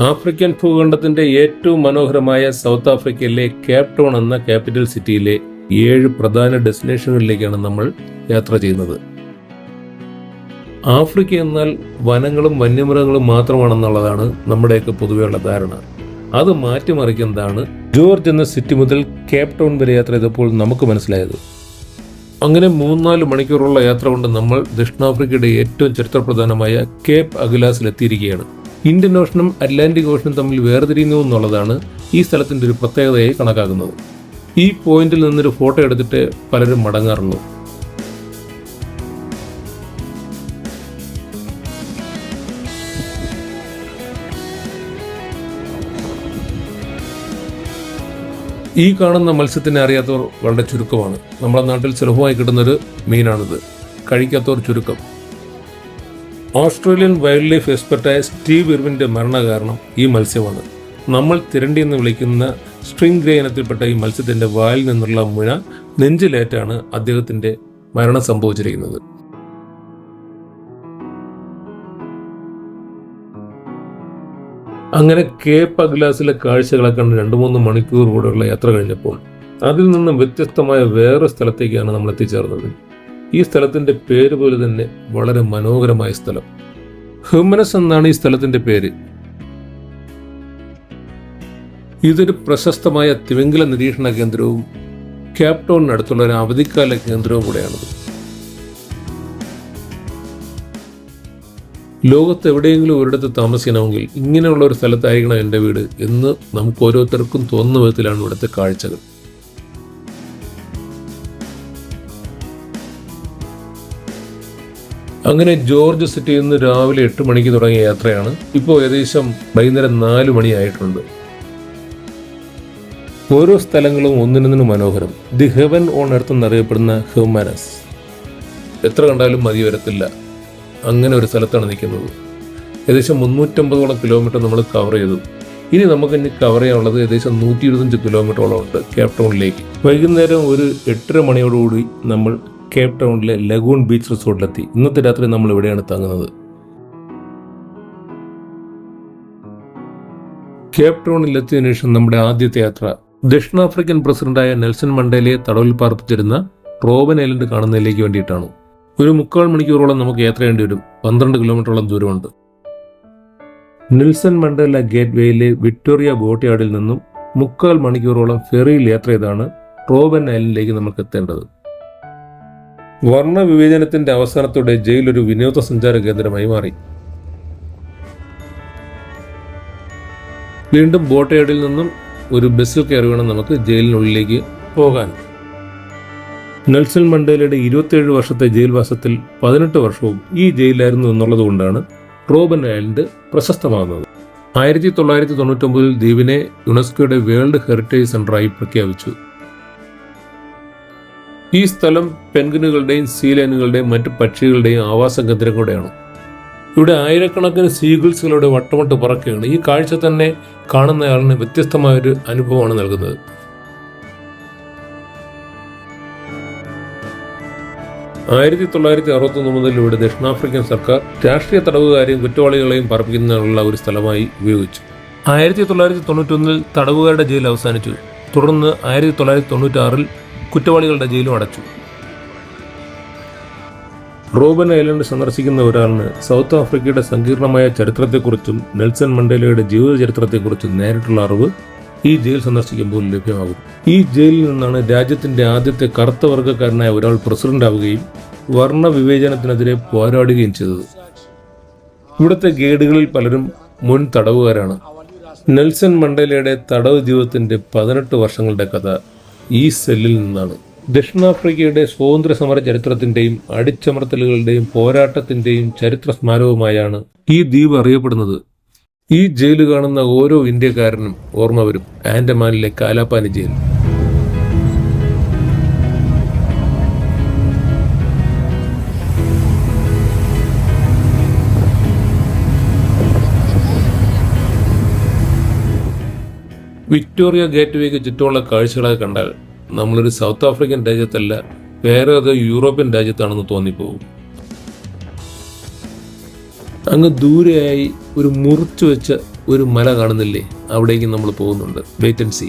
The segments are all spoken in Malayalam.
ആഫ്രിക്കൻ ഭൂഖണ്ഡത്തിന്റെ ഏറ്റവും മനോഹരമായ സൗത്ത് ആഫ്രിക്കയിലെ കേപ്പ് ടൗൺ എന്ന ക്യാപിറ്റൽ സിറ്റിയിലെ 7 പ്രധാന ഡെസ്റ്റിനേഷനുകളിലേക്കാണ് നമ്മൾ യാത്ര ചെയ്യുന്നത്. ആഫ്രിക്ക എന്നാൽ വനങ്ങളും വന്യമൃഗങ്ങളും മാത്രമാണെന്നുള്ളതാണ് നമ്മുടെയൊക്കെ പൊതുവെയുള്ള ധാരണ. അത് മാറ്റിമറിക്കുന്നതാണ് ജോർജ് എന്ന സിറ്റി മുതൽ കേപ്പ് ടൗൺ വരെ യാത്ര ചെയ്തപ്പോൾ നമുക്ക് മനസ്സിലായത്. അങ്ങനെ 3-4 മണിക്കൂറുള്ള യാത്ര കൊണ്ട് നമ്മൾ ദക്ഷിണാഫ്രിക്കയുടെ ഏറ്റവും ചരിത്രപ്രധാനമായ കേപ്പ് അഗിലാസിലെത്തിയിരിക്കുകയാണ്. ഇന്ത്യൻ ഓഷനും അറ്റ്ലാന്റിക് ഓഷനും തമ്മിൽ വേർതിരിയുന്നു എന്നുള്ളതാണ് ഈ സ്ഥലത്തിൻ്റെ ഒരു പ്രത്യേകതയായി കണക്കാക്കുന്നത്. ഈ പോയിന്റിൽ നിന്നൊരു ഫോട്ടോ എടുത്തിട്ട് പലരും മടങ്ങാറുള്ളൂ. ഈ കാണുന്ന മത്സ്യത്തിനെ അറിയാത്തവർ വളരെ ചുരുക്കമാണ്. നമ്മുടെ നാട്ടിൽ സുലഭമായി കിട്ടുന്നൊരു മീനാണിത്. കഴിക്കാത്തവർ ചുരുക്കം. ഓസ്ട്രേലിയൻ വൈൽഡ് ലൈഫ് എക്സ്പെർട്ടായ സ്റ്റീവ് ഇർവിൻ്റെ മരണ കാരണം ഈ മത്സ്യമാണ്. നമ്മൾ തിരണ്ടി എന്ന് വിളിക്കുന്ന സ്ട്രിംഗ് ഗ്രേ ഇനത്തിൽപ്പെട്ട ഈ മത്സ്യത്തിൻ്റെ വായിൽ നിന്നുള്ള മുന നെഞ്ചിലേറ്റാണ് അദ്ദേഹത്തിൻ്റെ മരണം സംഭവിച്ചിരിക്കുന്നത്. അങ്ങനെ കേപ്പ് അഗ്ലാസിലെ കാഴ്ചകളെ കണ്ട് 2-3 മണിക്കൂർ കൂടെയുള്ള യാത്ര കഴിഞ്ഞപ്പോൾ അതിൽ നിന്നും വ്യത്യസ്തമായ വേറെ സ്ഥലത്തേക്കാണ് നമ്മൾ എത്തിച്ചേർന്നത്. ഈ സ്ഥലത്തിൻ്റെ പേര് പോലെ തന്നെ വളരെ മനോഹരമായ സ്ഥലം. ഹ്യൂമനസ് എന്നാണ് ഈ സ്ഥലത്തിൻ്റെ പേര്. ഇതൊരു പ്രശസ്തമായ തിമിംഗല നിരീക്ഷണ കേന്ദ്രവും കേപ്പ് ടൗണിനടുത്തുള്ള ഒരു അവധിക്കാല കേന്ദ്രവും കൂടെയാണത്. ലോകത്ത് എവിടെയെങ്കിലും ഒരിടത്ത് താമസിക്കണമെങ്കിൽ ഇങ്ങനെയുള്ള ഒരു സ്ഥലത്തായിരിക്കണം എൻ്റെ വീട് എന്ന് നമുക്ക് ഓരോരുത്തർക്കും തോന്നുന്ന വിധത്തിലാണ് ഇവിടുത്തെ കാഴ്ചകൾ. അങ്ങനെ ജോർജ് സിറ്റിയിൽ നിന്ന് രാവിലെ 8 മണിക്ക് തുടങ്ങിയ യാത്രയാണ് ഇപ്പോൾ ഏകദേശം വൈകുന്നേരം 4 മണിയായിട്ടുണ്ട്. ഓരോ സ്ഥലങ്ങളും ഒന്നിനൊന്നിന് മനോഹരം. ദി ഹെവൻ ഓൺ എർത്ത് എന്നറിയപ്പെടുന്ന ഹ്യൂമനസ് എത്ര കണ്ടാലും മതി വരത്തില്ല. അങ്ങനെ ഒരു സ്ഥലത്താണ് നിൽക്കുന്നത്. ഏകദേശം 350ഓളം കിലോമീറ്റർ നമ്മൾ കവർ ചെയ്തു. ഇനി നമുക്കിനി കവർ ചെയ്യാനുള്ളത് ഏകദേശം 125 കിലോമീറ്ററോളം ഉണ്ട് കേപ്പ് ടൗണിലേക്ക്. വൈകുന്നേരം ഒരു 8:30 മണിയോടുകൂടി നമ്മൾ കേപ്പ് ടൗണിലെ ലഗൂൺ ബീച്ച് റിസോർട്ടിലെത്തി. ഇന്നത്തെ രാത്രി നമ്മൾ ഇവിടെയാണ് തങ്ങുന്നത്. കേപ്പ് ടൗണിലെത്തിയതിനു ശേഷം നമ്മുടെ ആദ്യത്തെ യാത്ര ദക്ഷിണാഫ്രിക്കൻ പ്രസിഡന്റായ നെൽസൺ മണ്ടേലയെ തടവിൽ പാർപ്പിച്ചിരുന്ന റോബൻ ഐലൻഡ് കാണുന്നതിലേക്ക് വേണ്ടിയിട്ടാണ്. ഒരു 3/4 മണിക്കൂറോളം നമുക്ക് യാത്ര ചെയ്യേണ്ടി വരും. 12 കിലോമീറ്ററോളം ദൂരമുണ്ട്. നെൽസൺ മണ്ടേല ഗേറ്റ് വേയിലെ വിക്ടോറിയ ബോട്ട് യാർഡിൽ നിന്നും 3/4 മണിക്കൂറോളം ഫെറിയിൽ യാത്ര ചെയ്താണ് റോബൻ ഐലൻഡിലേക്ക് നമുക്ക് എത്തേണ്ടത്. വർണ്ണ വിവേചനത്തിന്റെ അവസാനത്തോടെ ജയിൽ ഒരു വിനോദസഞ്ചാര കേന്ദ്രമായി മാറി. വീണ്ടും ബോട്ട് യാർഡിൽ നിന്നും ഒരു ബസ്സിൽ കയറി വേണം നമുക്ക് ജയിലിനുള്ളിലേക്ക് പോകാൻ. നെൽസൺ മണ്ടേലയുടെ 27 വർഷത്തെ ജയിൽവാസത്തിൽ 18 വർഷവും ഈ ജയിലായിരുന്നു എന്നുള്ളത് കൊണ്ടാണ് റോബൻ ഐലൻഡ് പ്രശസ്തമാകുന്നത്. 1999 ദ്വീപിനെ യുനെസ്കോയുടെ വേൾഡ് ഹെറിറ്റേജ് സെന്ററായി പ്രഖ്യാപിച്ചു. ഈ സ്ഥലം പെൻഗ്വിനുകളുടെയും സീലൈനുകളുടെയും മറ്റു പക്ഷികളുടെയും ആവാസ കേന്ദ്രം കൂടെയാണ്. ഇവിടെ ആയിരക്കണക്കിന് സീഗിൾസുകളുടെ വട്ടമിട്ട് പറക്കുകയാണ്. ഈ കാഴ്ച തന്നെ കാണുന്നയാളിന് വ്യത്യസ്തമായൊരു അനുഭവമാണ് നൽകുന്നത്. ആയിരത്തി 1961 മുതൽ ഇവിടെ ദക്ഷിണാഫ്രിക്കൻ സർക്കാർ രാഷ്ട്രീയ തടവുകാരെയും കുറ്റവാളികളെയും പാർപ്പിക്കുന്നതിനുള്ള ഒരു സ്ഥലമായി ഉപയോഗിച്ചു. 1991 തടവുകാരുടെ ജയിൽ അവസാനിച്ചു. തുടർന്ന് 1996 കുറ്റവാളികളുടെ ജയിലും അടച്ചു. റോബൻ ഐലൻഡ് സന്ദർശിക്കുന്ന ഒരാളിന് സൗത്ത് ആഫ്രിക്കയുടെ സങ്കീർണമായ ചരിത്രത്തെക്കുറിച്ചും നെൽസൺ മണ്ടേലയുടെ ജീവിത ചരിത്രത്തെക്കുറിച്ചും നേരിട്ടുള്ള അറിവ് ഈ ജയിൽ സന്ദർശിക്കുമ്പോൾ ലഭ്യമാകും. ഈ ജയിലിൽ നിന്നാണ് രാജ്യത്തിന്റെ ആദ്യത്തെ കറുത്ത വർഗ്ഗക്കാരനായ ഒരാൾ പ്രസിഡന്റ് ആവുകയും വർണ്ണ വിവേചനത്തിനെതിരെ പോരാടുകയും ചെയ്തത്. ഇവിടുത്തെ ഗൈഡുകളിൽ പലരും മുൻ തടവുകാരാണ്. നെൽസൺ മണ്ടേലയുടെ തടവ് ജീവിതത്തിന്റെ 18 വർഷങ്ങളുടെ കഥ ഈ സെല്ലിൽ നിന്നാണ്. ദക്ഷിണാഫ്രിക്കയുടെ സ്വാതന്ത്ര്യ സമര ചരിത്രത്തിന്റെയും അടിച്ചമർത്തലുകളുടെയും പോരാട്ടത്തിന്റെയും ചരിത്ര സ്മാരകമായാണ് ഈ ദ്വീപ് അറിയപ്പെടുന്നത്. ഈ ജയിൽ കാണുന്ന ഓരോ ഇന്ത്യക്കാരനും ഓർമ്മ വരും ആൻഡമാനിലെ കാലാപാനി ജയിൽ. വിക്ടോറിയ ഗേറ്റ് വേക്ക് ചുറ്റുമുള്ള കാഴ്ചകളെ കണ്ടാൽ നമ്മളൊരു സൗത്ത് ആഫ്രിക്കൻ രാജ്യത്തല്ല, വേറെ ഏതോ യൂറോപ്യൻ രാജ്യത്താണെന്ന് തോന്നിപ്പോകും. അങ്ങ് ദൂരെയായി ഒരു മുറിച്ചു വെച്ച ഒരു മല കാണുന്നില്ലേ, അവിടേക്ക് നമ്മൾ പോകുന്നുണ്ട്. Wait and see.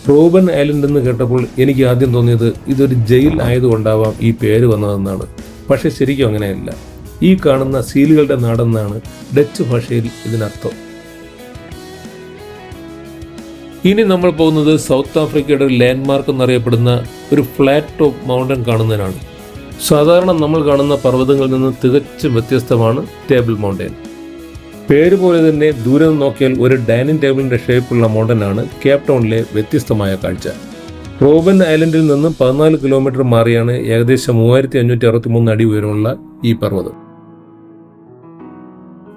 Robben Island എന്ന് കേട്ടപ്പോൾ എനിക്ക് ആദ്യം തോന്നിയത് ഇതൊരു ജയിൽ ആയതുകൊണ്ടാവാം ഈ പേര് വന്നതെന്നാണ്. പക്ഷെ ശരിക്കും അങ്ങനെയല്ല. ഈ കാണുന്ന സീലുകളുടെ നാടെന്നാണ് ഡച്ച് ഭാഷയിൽ ഇതിനർത്ഥം. ഇനി നമ്മൾ പോകുന്നത് സൗത്ത് ആഫ്രിക്കയുടെ ഒരു ലാൻഡ്മാർക്ക് എന്നറിയപ്പെടുന്ന ഒരു ഫ്ലാറ്റ് ടോപ്പ് മൗണ്ടൻ കാണുന്നതിനാണ്. സാധാരണ നമ്മൾ കാണുന്ന പർവ്വതങ്ങളിൽ നിന്ന് തികച്ചും വ്യത്യസ്തമാണ് ടേബിൾ മൗണ്ടൻ. പേര് പോലെ തന്നെ ദൂരെ നിന്ന് നോക്കിയാൽ ഒരു ഡൈനിങ് ടേബിളിന്റെ ഷേപ്പുള്ള മൗണ്ടനാണ് കേപ്പ് ടൗണിലെ വ്യത്യസ്തമായ കാഴ്ച. റോബൻ ഐലൻഡിൽ നിന്നും 14 കിലോമീറ്റർ മാറിയാണ് ഏകദേശം 3563 അടി ഉയരമുള്ള ഈ പർവ്വതം.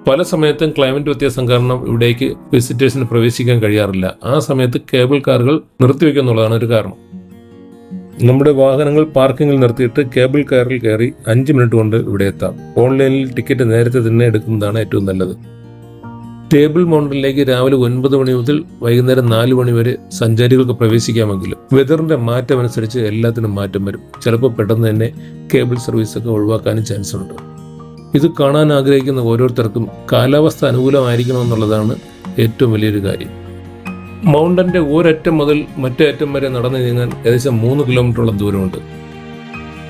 പല സമയത്തും ക്ലൈമറ്റ് വ്യത്യാസം കാരണം ഇവിടേക്ക് വിസിറ്റേഴ്സിന് പ്രവേശിക്കാൻ കഴിയാറില്ല. ആ സമയത്ത് കേബിൾ കാറുകൾ നിർത്തിവെക്കുന്നുള്ളതാണ് ഒരു കാരണം. നമ്മുടെ വാഹനങ്ങൾ പാർക്കിങ്ങിൽ നിർത്തിയിട്ട് കേബിൾ കാറിൽ കയറി 5 മിനിറ്റ് കൊണ്ട് ഇവിടെ എത്താം. ഓൺലൈനിൽ ടിക്കറ്റ് നേരത്തെ തന്നെ എടുക്കുന്നതാണ് ഏറ്റവും നല്ലത്. ടേബിൾ മൗണ്ടനിലേക്ക് രാവിലെ 9 മണി മുതൽ വൈകുന്നേരം 4 മണി വരെ സഞ്ചാരികൾക്ക് പ്രവേശിക്കാമെങ്കിലും വെതറിന്റെ മാറ്റം അനുസരിച്ച് എല്ലാത്തിനും മാറ്റം വരും. ചിലപ്പോൾ പെട്ടെന്ന് തന്നെ കേബിൾ സർവീസൊക്കെ ഒഴിവാക്കാനും ചാൻസ് ഉണ്ട്. ഇത് കാണാൻ ആഗ്രഹിക്കുന്ന ഓരോരുത്തർക്കും കാലാവസ്ഥ അനുകൂലമായിരിക്കണമെന്നുള്ളതാണ് ഏറ്റവും വലിയൊരു കാര്യം. മൗണ്ടന്റെ ഒരറ്റം മുതൽ മറ്റേ അറ്റം വരെ നടന്നു നീങ്ങാൻ ഏകദേശം 3 കിലോമീറ്ററോളം ദൂരമുണ്ട്.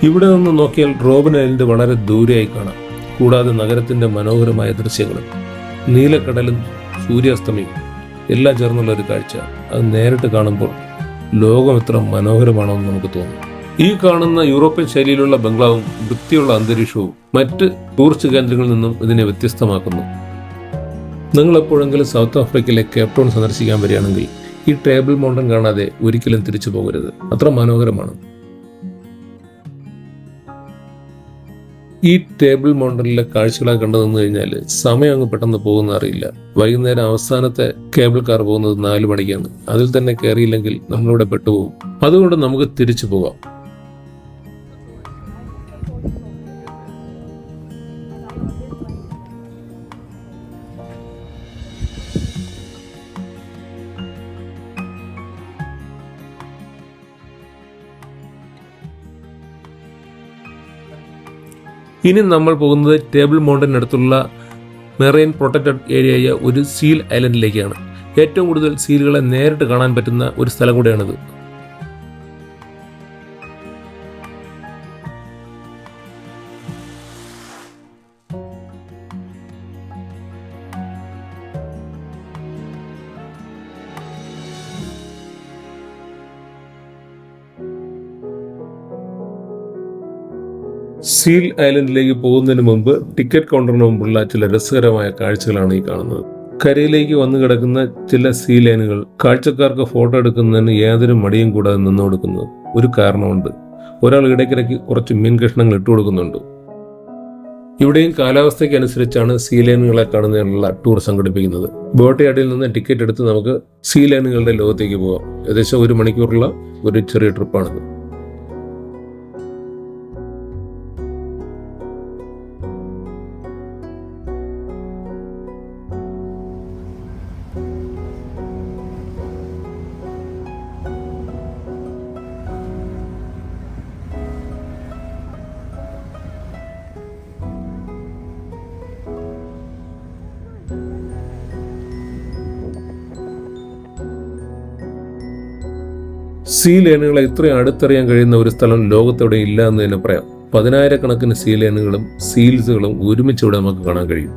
ഇവിടെ നിന്ന് നോക്കിയാൽ റോബൻ ഐലൻഡ് വളരെ ദൂരെയായി കാണാം. കൂടാതെ നഗരത്തിന്റെ മനോഹരമായ ദൃശ്യങ്ങളും നീലക്കടലും സൂര്യാസ്തമയും എല്ലാം ചേർന്നുള്ള ഒരു കാഴ്ച. അത് നേരിട്ട് കാണുമ്പോൾ ലോകം എത്ര മനോഹരമാണെന്ന് നമുക്ക് തോന്നും. ഈ കാണുന്ന യൂറോപ്യൻ ശൈലിയിലുള്ള ബംഗ്ലാവും വൃത്തിയുള്ള അന്തരീക്ഷവും മറ്റ് ടൂറിസ്റ്റ് കേന്ദ്രങ്ങളിൽ നിന്നും ഇതിനെ വ്യത്യസ്തമാക്കുന്നു. നിങ്ങൾ എപ്പോഴെങ്കിലും സൗത്ത് ആഫ്രിക്കയിലെ കേപ്പ് ടൗൺ സന്ദർശിക്കാൻ വരികയാണെങ്കിൽ ഈ ടേബിൾ മൗണ്ടൻ കാണാതെ ഒരിക്കലും തിരിച്ചു പോകരുത്. അത്ര മനോഹരമാണ്. ഈ ടേബിൾ മൗണ്ടനിലെ കാഴ്ചകളെ കണ്ടു നിന്ന് കഴിഞ്ഞാൽ സമയം അങ്ങ് പെട്ടെന്ന് പോകുന്ന അറിയില്ല. വൈകുന്നേരം അവസാനത്തെ കേബിൾ കാർ പോകുന്നത് 4 മണിക്കാണ്. അതിൽ തന്നെ കയറിയില്ലെങ്കിൽ നമ്മളിവിടെ പെട്ടുപോകും. അതുകൊണ്ട് നമുക്ക് തിരിച്ചു പോകാം. ഇനി നമ്മൾ പോകുന്നത് ടേബിൾ മൗണ്ടനടുത്തുള്ള മെറൈൻ പ്രൊട്ടക്റ്റഡ് ഏരിയയായ ഒരു സീൽ ഐലൻഡിലേക്കാണ്. ഏറ്റവും കൂടുതൽ സീലുകളെ നേരിട്ട് കാണാൻ പറ്റുന്ന ഒരു സ്ഥലം കൂടെയാണിത്. സീൽ ഐലൻഡിലേക്ക് പോകുന്നതിന് മുമ്പ് ടിക്കറ്റ് കൗണ്ടറിന് മുമ്പുള്ള ചില രസകരമായ കാഴ്ചകളാണ് ഈ കാണുന്നത്. കരയിലേക്ക് വന്നു കിടക്കുന്ന ചില സീ ലൈനുകൾ കാഴ്ചക്കാർക്ക് ഫോട്ടോ എടുക്കുന്നതിന് യാതൊരു മടിയും കൂടാതെ നിന്നു കൊടുക്കുന്നത് ഒരു കാരണമുണ്ട്. ഒരാൾ ഇടയ്ക്കിടയ്ക്ക് കുറച്ച് മീൻ കഷ്ണങ്ങൾ ഇട്ടു കൊടുക്കുന്നുണ്ട്. ഇവിടെയും കാലാവസ്ഥയ്ക്ക് അനുസരിച്ചാണ് സീ ലൈനുകളെ കാണുന്നതിനുള്ള ടൂർ സംഘടിപ്പിക്കുന്നത്. ബോട്ടയാർഡിൽ നിന്ന് ടിക്കറ്റ് എടുത്ത് നമുക്ക് സീ ലൈനുകളുടെ ലോകത്തേക്ക് പോകാം. ഏകദേശം 1 മണിക്കൂറുള്ള ഒരു ചെറിയ ട്രിപ്പാണിത്. സീ ലൈനുകളെ ഇത്രയും അടുത്തറിയാൻ കഴിയുന്ന ഒരു സ്ഥലം ലോകത്തെവിടെ ഇല്ല എന്ന് തന്നെ പറയാം. 10,000-കണക്കിന് സീ ലൈനുകളും സീൽസുകളും ഒരുമിച്ച് ഇവിടെ നമുക്ക് കാണാൻ കഴിയും.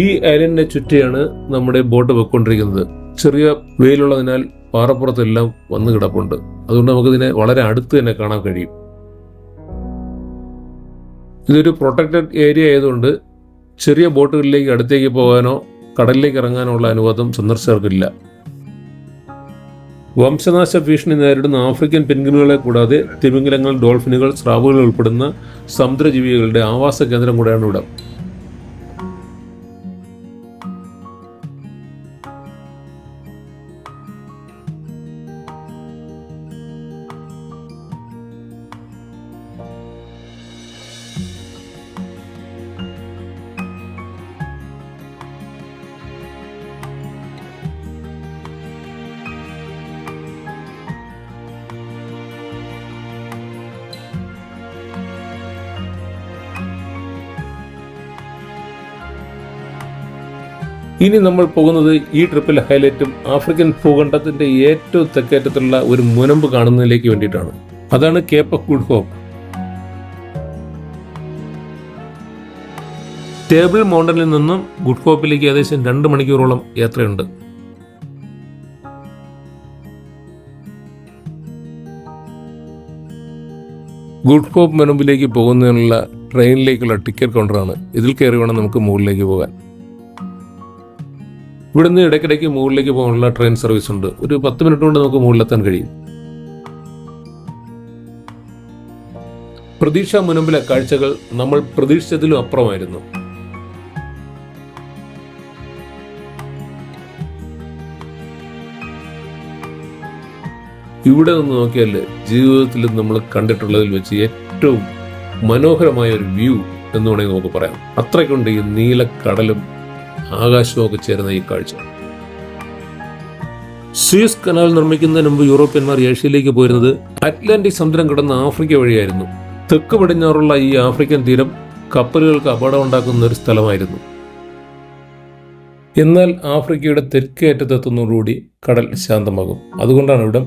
ഈ ഐലൻഡിനെ ചുറ്റിയാണ് നമ്മുടെ ബോട്ട് പൊയ്ക്കൊണ്ടിരിക്കുന്നത്. ചെറിയ വെയിലുള്ളതിനാൽ പാറപ്പുറത്തെല്ലാം വന്നു കിടപ്പുണ്ട്. അതുകൊണ്ട് നമുക്കിതിനെ വളരെ അടുത്ത് തന്നെ കാണാൻ കഴിയും. ഇതൊരു പ്രൊട്ടക്റ്റഡ് ഏരിയ ആയതുകൊണ്ട് ചെറിയ ബോട്ടുകളിലേക്ക് അടുത്തേക്ക് പോകാനോ കടലിലേക്ക് ഇറങ്ങാനോ ഉള്ള അനുവാദം സന്ദർശകർക്കില്ല. വംശനാശ ഭീഷണി നേരിടുന്ന ആഫ്രിക്കൻ പെൻഗ്വിനുകളെ കൂടാതെ തിമിംഗലങ്ങൾ, ഡോൾഫിനുകൾ, സ്രാവുകൾ ഉൾപ്പെടുന്ന സമുദ്രജീവികളുടെ ആവാസ കേന്ദ്രം കൂടെയാണ് ഇവിടം. ഇനി നമ്മൾ പോകുന്നത് ഈ ട്രിപ്പിലെ ഹൈലൈറ്റും ആഫ്രിക്കൻ ഭൂഖണ്ഡത്തിന്റെ ഏറ്റവും തെക്കേറ്റത്തുള്ള ഒരു മുനമ്പ് കാണുന്നതിലേക്ക് വേണ്ടിയിട്ടാണ്. അതാണ് കേപ്പ് ഓഫ് ഗുഡ് ഹോപ്പ്. ടേബിൾ മൗണ്ടനിൽ നിന്നും ഗുഡ് ഹോപ്പിലേക്ക് ഏകദേശം 2 മണിക്കൂറോളം യാത്രയുണ്ട്. ഗുഡ് ഹോപ്പ് മുനമ്പിലേക്ക് പോകുന്നതിനുള്ള ട്രെയിനിലേക്കുള്ള ടിക്കറ്റ് കൗണ്ടറാണ്. ഇതിൽ കയറി വേണം നമുക്ക് മുകളിലേക്ക് പോകാൻ. ഇവിടുന്ന് ഇടയ്ക്കിടയ്ക്ക് മുകളിലേക്ക് പോകാനുള്ള ട്രെയിൻ സർവീസ് ഉണ്ട്. ഒരു 10 മിനിറ്റ് കൊണ്ട് നമുക്ക് മുകളിലെത്താൻ കഴിയും. പ്രതീക്ഷാ മുനമ്പിലെ കാഴ്ചകൾ നമ്മൾ പ്രതീക്ഷിച്ചതിലും അപ്പുറമായിരുന്നു. ഇവിടെ നിന്ന് നോക്കിയാൽ ജീവിതത്തിൽ നമ്മൾ കണ്ടിട്ടുള്ളതിൽ വെച്ച് ഏറ്റവും മനോഹരമായ ഒരു വ്യൂ എന്ന് വേണമെങ്കിൽ നമുക്ക് പറയാം. അത്രയ്ക്കുണ്ട് ഈ നീലക്കടലും ആകാശവും ഒക്കെ ചേരുന്ന ഈ കാഴ്ച. സൂയസ് കനാൽ നിർമ്മിക്കുന്നതിന് മുമ്പ് യൂറോപ്യന്മാർ ഏഷ്യയിലേക്ക് പോയിരുന്നത് അറ്റ്ലാന്റിക് സമുദ്രം കടന്ന ആഫ്രിക്ക വഴിയായിരുന്നു. തെക്ക് പടിഞ്ഞാറുള്ള ഈ ആഫ്രിക്കൻ തീരം കപ്പലുകൾക്ക് അപകടമുണ്ടാക്കുന്ന ഒരു സ്ഥലമായിരുന്നു. എന്നാൽ ആഫ്രിക്കയുടെ തെക്കേ അറ്റത്തെത്തുന്നതോടുകൂടി കടൽ ശാന്തമാകും. അതുകൊണ്ടാണ് ഇവിടം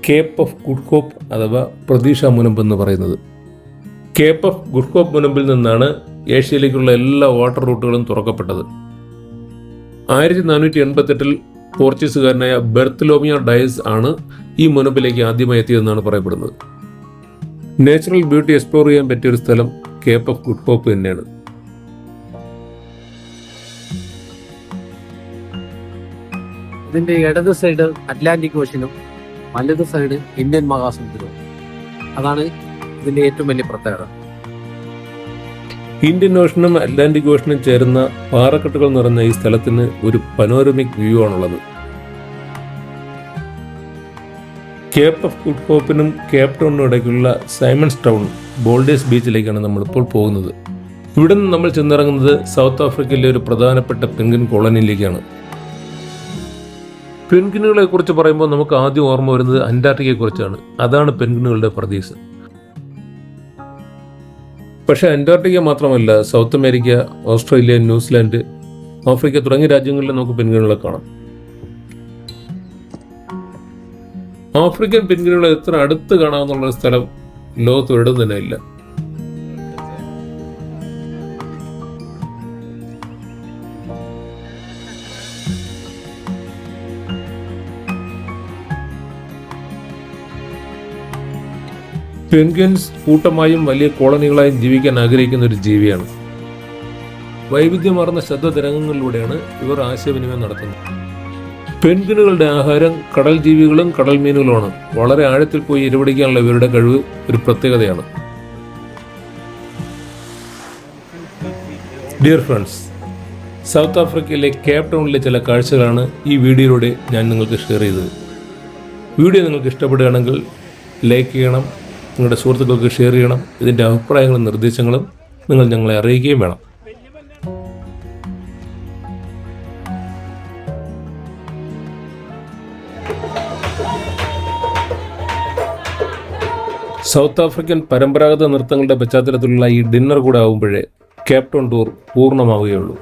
കേപ്പ് ഓഫ് ഗുഡ് ഹോപ്പ് അഥവാ പ്രതീക്ഷാ മുനമ്പ് എന്ന് പറയുന്നത്. കേപ്പ് ഓഫ് ഗുഡ് ഹോപ്പ് മുനമ്പിൽ നിന്നാണ് ഏഷ്യയിലേക്കുള്ള എല്ലാ വാട്ടർ റൂട്ടുകളും തുറക്കപ്പെട്ടത്. 1488 പോർച്ചുഗീസുകാരനായ ബെർത്തലോമിയോ ഡയസ് ആണ് ഈ മുനമ്പിലേക്ക് ആദ്യമായി എത്തിയതെന്നാണ് പറയപ്പെടുന്നത്. നാച്ചുറൽ ബ്യൂട്ടി എക്സ്പ്ലോർ ചെയ്യാൻ പറ്റിയ ഒരു സ്ഥലം കേപ്പ് ഓഫ് ഗുഡ് ഹോപ്പ് തന്നെയാണ്. ഇതിന്റെ ഇടത് സൈഡ് അറ്റ്ലാന്റിക് ഓഷനും വലത് സൈഡ് ഇന്ത്യൻ മഹാസമുദ്രവും. അതാണ് ഇതിന്റെ ഏറ്റവും വലിയ പ്രത്യേകത. ഇന്ത്യൻ ഓഷനും അറ്റ്ലാന്റിക് ഓഷനും ചേരുന്ന പാറക്കെട്ടുകൾ നിറഞ്ഞ ഈ സ്ഥലത്തിന് ഒരു പനോരമിക് വ്യൂ ആണുള്ളത്. കേപ്പ് ഓഫ് ഗുഡ് ഹോപ്പിനും കേപ്പ് ടൗണിനും ഇടയ്ക്കുള്ള സൈമൺസ് ടൗൺ ബോൾഡേഴ്സ് ബീച്ചിലേക്കാണ് നമ്മളിപ്പോൾ പോകുന്നത്. ഇവിടെ നിന്ന് നമ്മൾ ചെന്നിറങ്ങുന്നത് സൗത്ത് ആഫ്രിക്കയിലെ ഒരു പ്രധാനപ്പെട്ട പെൻഗ്വിൻ കോളനിയിലേക്കാണ്. പെൻഗ്വിനുകളെ കുറിച്ച് പറയുമ്പോൾ നമുക്ക് ആദ്യം ഓർമ്മ വരുന്നത് അന്റാർട്ടിക്കയെ കുറിച്ചാണ്. അതാണ് പെൻഗ്വിനുകളുടെ പ്രദേശം. പക്ഷേ അന്റാർട്ടിക്ക മാത്രമല്ല, south America, Australia, New Zealand, Africa തുടങ്ങിയ രാജ്യങ്ങളിൽ നമുക്ക് പെൻഗ്വിനുകളെ കാണാം. ആഫ്രിക്കൻ പെൻഗ്വിനുകളെ എത്ര അടുത്ത് കാണാമെന്നുള്ള സ്ഥലം ലോകത്ത് എവിടെയും തന്നെ ഇല്ല. പെൻഗ്വിൻസ് കൂട്ടമായും വലിയ കോളനികളായും ജീവിക്കാൻ ആഗ്രഹിക്കുന്ന ഒരു ജീവിയാണ്. വൈവിധ്യമാർന്ന ശബ്ദതരംഗങ്ങളിലൂടെയാണ് ഇവർ ആശയവിനിമയം നടത്തുന്നത്. പെൻഗ്വിനുകളുടെ ആഹാരം കടൽ ജീവികളും കടൽ മീനുകളുമാണ്. വളരെ ആഴത്തിൽ പോയി ഇരപിടിക്കാനുള്ള ഇവരുടെ കഴിവ് ഒരു പ്രത്യേകതയാണ്. ഡിയർ ഫ്രണ്ട്സ്, സൗത്ത് ആഫ്രിക്കയിലെ കേപ്പ് ടൗണിലെ ചില കാഴ്ചകളാണ് ഈ വീഡിയോയിലൂടെ ഞാൻ നിങ്ങൾക്ക് ഷെയർ ചെയ്തത്. വീഡിയോ നിങ്ങൾക്ക് ഇഷ്ടപ്പെടുകയാണെങ്കിൽ ലൈക്ക് ചെയ്യണം, നിങ്ങളുടെ സുഹൃത്തുക്കൾക്ക് ഷെയർ ചെയ്യണം. ഇതിൻ്റെ അഭിപ്രായങ്ങളും നിർദ്ദേശങ്ങളും നിങ്ങൾ ഞങ്ങളെ അറിയിക്കുകയും വേണം. സൗത്ത് ആഫ്രിക്കൻ പരമ്പരാഗത നൃത്തങ്ങളുടെ പശ്ചാത്തലത്തിലുള്ള ഈ ഡിന്നർ കൂടെ ആകുമ്പോഴേ കേപ്പ് ടൗൺ ടൂർ പൂർണ്ണമാവുകയുള്ളൂ.